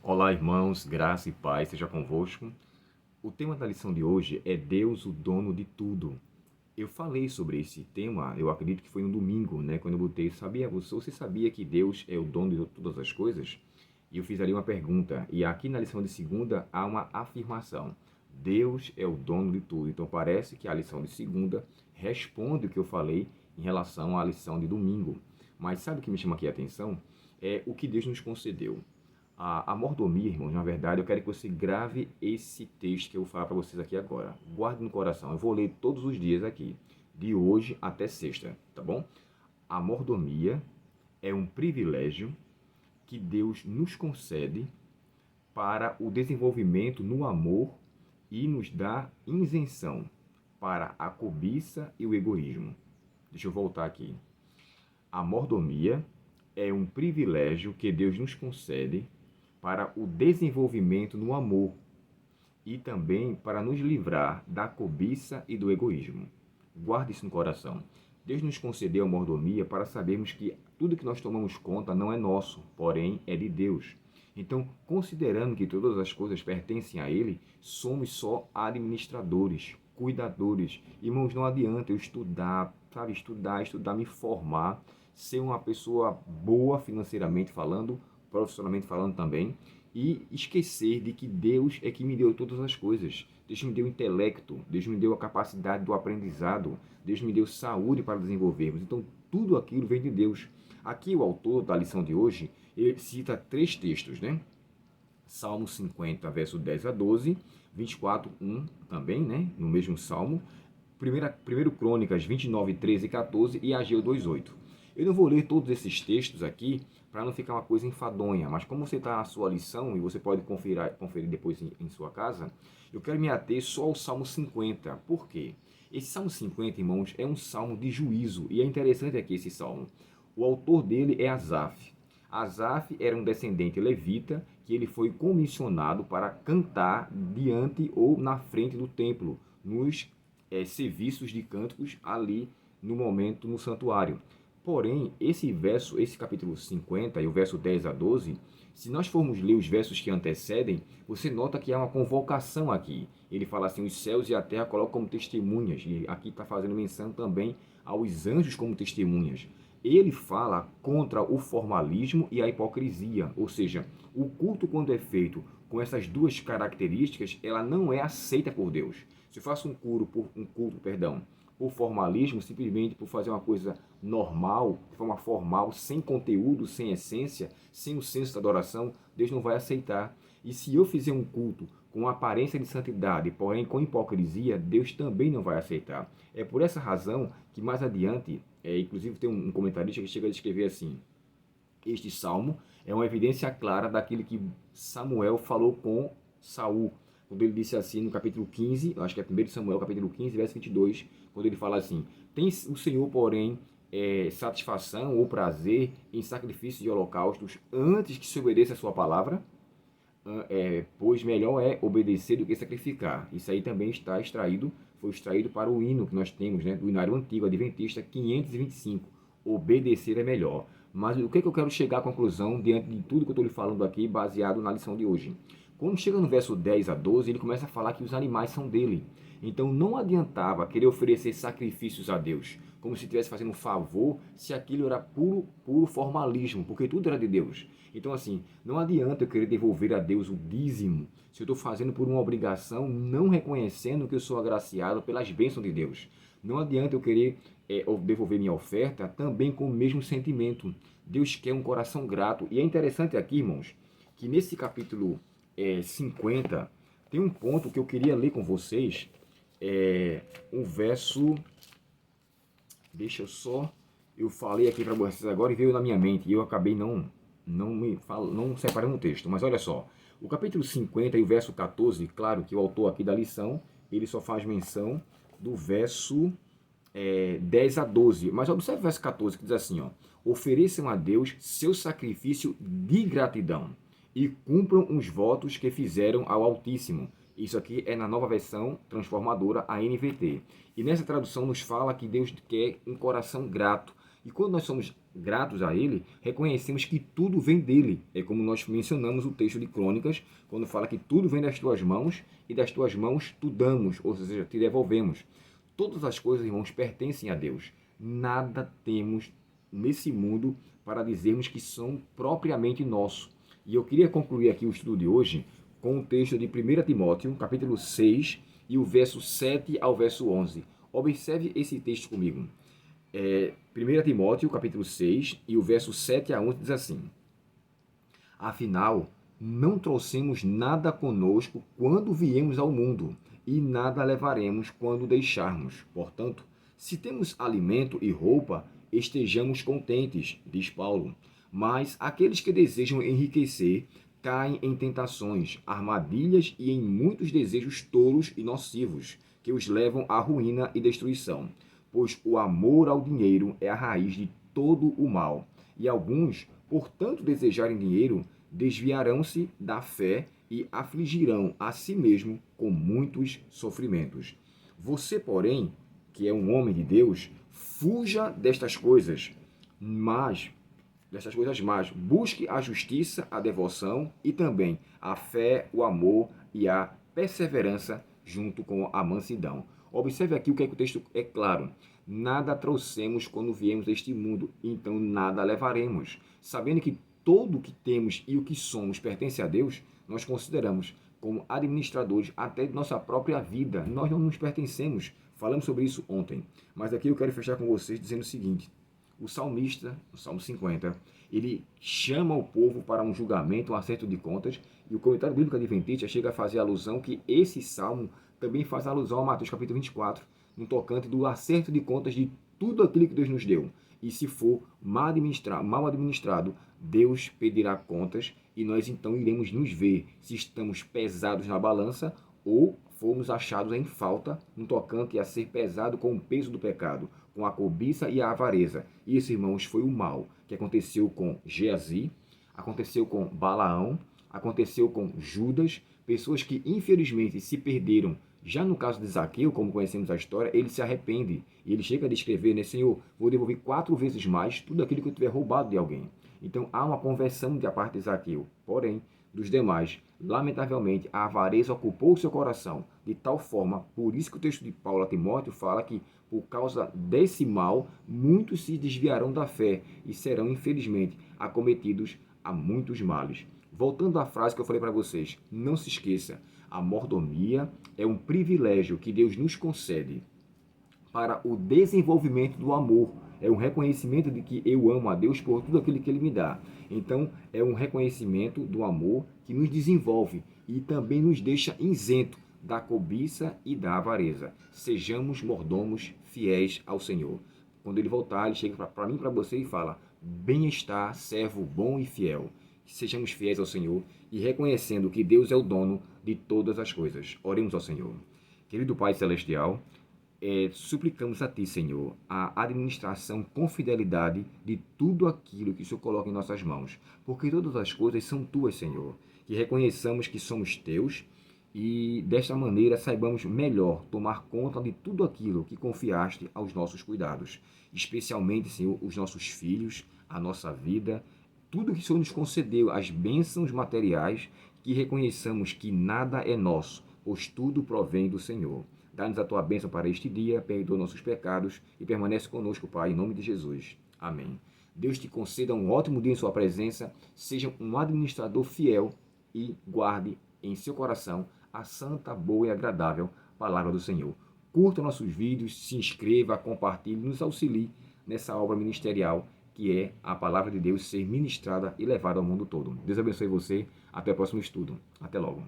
Olá, irmãos, graça e paz seja convosco. O tema da lição de hoje é Deus, o dono de tudo. Eu falei sobre esse tema, eu acredito que foi no domingo, né, quando eu botei, você sabia que Deus é o dono de todas as coisas? E eu fiz ali uma pergunta, e aqui na lição de segunda há uma afirmação. Deus é o dono de tudo. Então parece que a lição de segunda responde o que eu falei em relação à lição de domingo. Mas sabe o que me chama aqui a atenção? É o que Deus nos concedeu. A mordomia, irmãos, na verdade, eu quero que você grave esse texto que eu vou falar para vocês aqui agora. Guarde no coração. Eu vou ler todos os dias aqui, de hoje até sexta, tá bom? A mordomia é um privilégio que Deus nos concede para o desenvolvimento no amor e nos dá isenção para a cobiça e o egoísmo. Deixa eu voltar aqui. A mordomia é um privilégio que Deus nos concede para o desenvolvimento no amor e também para nos livrar da cobiça e do egoísmo. Guarde isso no coração. Deus nos concedeu a mordomia para sabermos que tudo que nós tomamos conta não é nosso, porém é de Deus. Então, considerando que todas as coisas pertencem a Ele, somos só administradores, cuidadores. Irmãos, não adianta eu estudar, sabe, estudar, me formar, ser uma pessoa boa financeiramente falando, profissionalmente falando também, e esquecer de que Deus é que me deu todas as coisas. Deus me deu intelecto, Deus me deu a capacidade do aprendizado, Deus me deu saúde para desenvolvermos. Então, tudo aquilo vem de Deus. Aqui o autor da lição de hoje, ele cita três textos, né? Salmo 50, verso 10 a 12, 24, 1 também, né? No mesmo salmo. Primeiro Crônicas 29, 13 e 14 e Ageu 2:8. Eu não vou ler todos esses textos aqui para não ficar uma coisa enfadonha, mas como você está na sua lição e você pode conferir depois em sua casa, eu quero me ater só ao Salmo 50. Por quê? Esse Salmo 50, irmãos, é um salmo de juízo e é interessante aqui esse salmo. O autor dele é Asaf. Asaf era um descendente levita que ele foi comissionado para cantar diante ou na frente do templo, nos serviços de cânticos ali no momento no santuário. Porém, esse capítulo 50 e o verso 10 a 12, se nós formos ler os versos que antecedem, você nota que há uma convocação aqui. Ele fala assim, os céus e a terra colocam como testemunhas, e aqui está fazendo menção também aos anjos como testemunhas. Ele fala contra o formalismo e a hipocrisia, ou seja, o culto quando é feito com essas duas características, ela não é aceita por Deus. Se eu faço um culto, por formalismo, simplesmente por fazer uma coisa normal, de forma formal, sem conteúdo, sem essência, sem o senso da adoração, Deus não vai aceitar. E se eu fizer um culto com aparência de santidade, porém com hipocrisia, Deus também não vai aceitar. É por essa razão que mais adiante, inclusive tem um comentarista que chega a descrever assim, este salmo é uma evidência clara daquilo que Samuel falou com Saul, quando ele disse assim no capítulo 15, acho que é 1 Samuel, capítulo 15, verso 22, quando ele fala assim, tem o Senhor, porém, satisfação ou prazer em sacrifícios de holocaustos antes que se obedeça a sua palavra? Pois melhor é obedecer do que sacrificar. Isso aí também foi extraído para o hino que nós temos, né, do hinário antigo, adventista 525. Obedecer é melhor. Mas o que, eu quero chegar à conclusão diante de tudo que eu estou lhe falando aqui, baseado na lição de hoje? Quando chega no verso 10 a 12, ele começa a falar que os animais são dele. Então não adiantava querer oferecer sacrifícios a Deus, como se estivesse fazendo um favor, se aquilo era puro formalismo, porque tudo era de Deus. Então assim, não adianta eu querer devolver a Deus o dízimo, se eu estou fazendo por uma obrigação, não reconhecendo que eu sou agraciado pelas bênçãos de Deus. Não adianta eu querer devolver minha oferta também com o mesmo sentimento. Deus quer um coração grato. E é interessante aqui, irmãos, que nesse capítulo 50, tem um ponto que eu queria ler com vocês, um verso, eu falei aqui para vocês agora e veio na minha mente, e eu acabei não separando o texto, mas olha só, o capítulo 50 e o verso 14, claro que o autor aqui da lição, ele só faz menção do verso 10 a 12, mas observe o verso 14 que diz assim, ó, ofereçam a Deus seu sacrifício de gratidão e cumpram os votos que fizeram ao Altíssimo. Isso aqui é na nova versão transformadora, a NVT. E nessa tradução nos fala que Deus quer um coração grato. E quando nós somos gratos a Ele, reconhecemos que tudo vem dele. É como nós mencionamos o texto de Crônicas, quando fala que tudo vem das tuas mãos e das tuas mãos tu damos, ou seja, te devolvemos. Todas as coisas, irmãos, pertencem a Deus. Nada temos nesse mundo para dizermos que são propriamente nossos. E eu queria concluir aqui o estudo de hoje com o texto de 1 Timóteo, capítulo 6, e o verso 7 ao verso 11. Observe esse texto comigo. 1 Timóteo, capítulo 6, e o verso 7 a 11 diz assim: Afinal, não trouxemos nada conosco quando viemos ao mundo, e nada levaremos quando deixarmos. Portanto, se temos alimento e roupa, estejamos contentes, diz Paulo. Mas aqueles que desejam enriquecer caem em tentações, armadilhas e em muitos desejos tolos e nocivos, que os levam à ruína e destruição. Pois o amor ao dinheiro é a raiz de todo o mal. E alguns, por tanto desejarem dinheiro, desviarão-se da fé e afligirão a si mesmo com muitos sofrimentos. Você, porém, que é um homem de Deus, fuja destas coisas más, busque a justiça, a devoção e também a fé, o amor e a perseverança junto com a mansidão. Observe aqui o que é que o texto é claro. Nada trouxemos quando viemos a este mundo, então nada levaremos. Sabendo que tudo o que temos e o que somos pertence a Deus, nós consideramos como administradores até de nossa própria vida. Nós não nos pertencemos. Falamos sobre isso ontem. Mas aqui eu quero fechar com vocês dizendo o seguinte. O salmista, no Salmo 50, ele chama o povo para um julgamento, um acerto de contas, e o comentário bíblico adventista chega a fazer alusão que esse salmo também faz alusão a Mateus capítulo 24, no tocante do acerto de contas de tudo aquilo que Deus nos deu. E se for mal administrado, Deus pedirá contas e nós então iremos nos ver se estamos pesados na balança ou fomos achados em falta no tocante a ser pesado com o peso do pecado, com a cobiça e a avareza. E isso, irmãos, foi o mal que aconteceu com Geazi, aconteceu com Balaão, aconteceu com Judas, pessoas que infelizmente se perderam. Já no caso de Zaqueu, como conhecemos a história, ele se arrepende. E ele chega a descrever, né, Senhor, vou devolver 4 vezes mais tudo aquilo que eu tiver roubado de alguém. Então há uma conversão da parte de Zaqueu. Porém, dos demais, lamentavelmente, a avareza ocupou o seu coração de tal forma, por isso que o texto de Paulo a Timóteo fala que, por causa desse mal, muitos se desviarão da fé e serão, infelizmente, acometidos a muitos males. Voltando à frase que eu falei para vocês, não se esqueça, a mordomia é um privilégio que Deus nos concede para o desenvolvimento do amor. É um reconhecimento de que eu amo a Deus por tudo aquilo que Ele me dá. Então, é um reconhecimento do amor que nos desenvolve e também nos deixa isento da cobiça e da avareza. Sejamos mordomos fiéis ao Senhor. Quando Ele voltar, Ele chega para mim e para você e fala: bem-estar, servo bom e fiel. Sejamos fiéis ao Senhor e reconhecendo que Deus é o dono de todas as coisas. Oremos ao Senhor. Querido Pai Celestial, suplicamos a Ti, Senhor, a administração com fidelidade de tudo aquilo que o Senhor coloca em nossas mãos, porque todas as coisas são Tuas, Senhor, que reconheçamos que somos Teus e desta maneira saibamos melhor tomar conta de tudo aquilo que confiaste aos nossos cuidados, especialmente, Senhor, os nossos filhos, a nossa vida, tudo que o Senhor nos concedeu, as bênçãos materiais, que reconheçamos que nada é nosso, pois tudo provém do Senhor. Dá-nos a Tua bênção para este dia, perdoa nossos pecados e permanece conosco, Pai, em nome de Jesus. Amém. Deus te conceda um ótimo dia em sua presença, seja um administrador fiel e guarde em seu coração a santa, boa e agradável palavra do Senhor. Curta nossos vídeos, se inscreva, compartilhe, nos auxilie nessa obra ministerial que é a palavra de Deus ser ministrada e levada ao mundo todo. Deus abençoe você. Até o próximo estudo. Até logo.